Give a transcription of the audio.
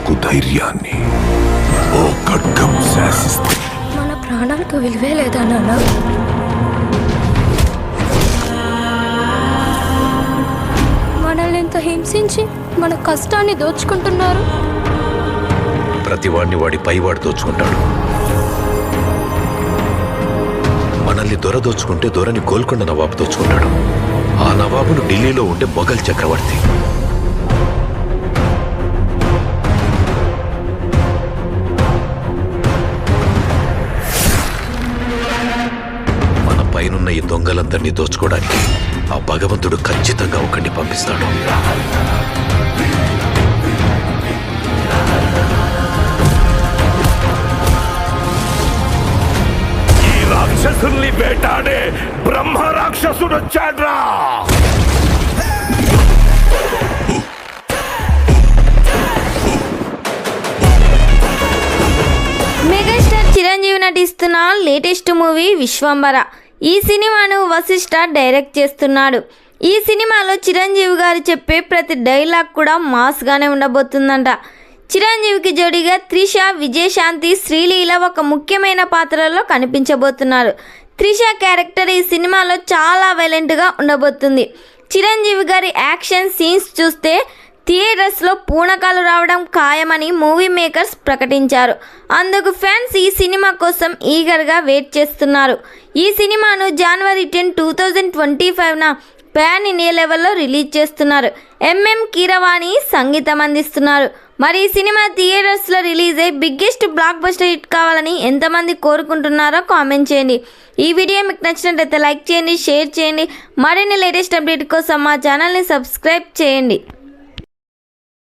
మనకు ధైర్యాన్ని ఓ ఖడ్గం శాసిస్తుంది. మన ప్రాణాలకు విలువే లేదా నాన్న? మనల్ని ఎంత హింసించి మన కష్టాన్ని దోచుకుంటున్నారు. ప్రతివాడిని వాడి పైవాడు దోచుకుంటాడు. మనల్ని దొర దోచుకుంటే దొరని గోల్కొండ నవాబు దోచుకుంటాడు. ఆ నవాబును ఢిల్లీలో ఉండే మొఘల్ చక్రవర్తి. మన పైనున్న ఈ దొంగలందరినీ దోచుకోవడానికి ఆ భగవంతుడు ఖచ్చితంగా ఒకరిని పంపిస్తాడు. రాక్షసుల్ని వేటాడే బ్రహ్మ రాక్షసుడు వచ్చాడ్రా. మెగాస్టార్ చిరంజీవి నటిస్తున్న లేటెస్ట్ మూవీ విశ్వంబర. ఈ సినిమాను వశిష్ఠ డైరెక్ట్ చేస్తున్నాడు. ఈ సినిమాలో చిరంజీవి గారు చెప్పే ప్రతి డైలాగ్ కూడా మాస్గానే ఉండబోతుందంట. చిరంజీవికి జోడిగా త్రిష, విజయశాంతి, శ్రీలీల ఒక ముఖ్యమైన పాత్రలో కనిపించబోతున్నారు. త్రిష క్యారెక్టర్ ఈ సినిమాలో చాలా వైలెంట్గా ఉండబోతుంది. చిరంజీవి గారి యాక్షన్ సీన్స్ చూస్తే థియేటర్స్లో పూనకాలు రావడం ఖాయమని మూవీ మేకర్స్ ప్రకటించారు. అందుకు ఫ్యాన్స్ ఈ సినిమా కోసం ఈగర్గా వెయిట్ చేస్తున్నారు. ఈ సినిమాను January 10, 2025న పాన్ ఇండియా లెవెల్లో రిలీజ్ చేస్తున్నారు. MM కీరవాణి సంగీతం అందిస్తున్నారు. మరి ఈ సినిమా థియేటర్స్లో రిలీజ్ అయ్యి బిగ్గెస్ట్ బ్లాక్ బస్టర్ హిట్ కావాలని ఎంతమంది కోరుకుంటున్నారో కామెంట్ చేయండి. ఈ వీడియో మీకు నచ్చినట్లయితే లైక్ చేయండి, షేర్ చేయండి. మరిన్ని లేటెస్ట్ అప్డేట్ కోసం మా ఛానల్ని సబ్స్క్రైబ్ చేయండి.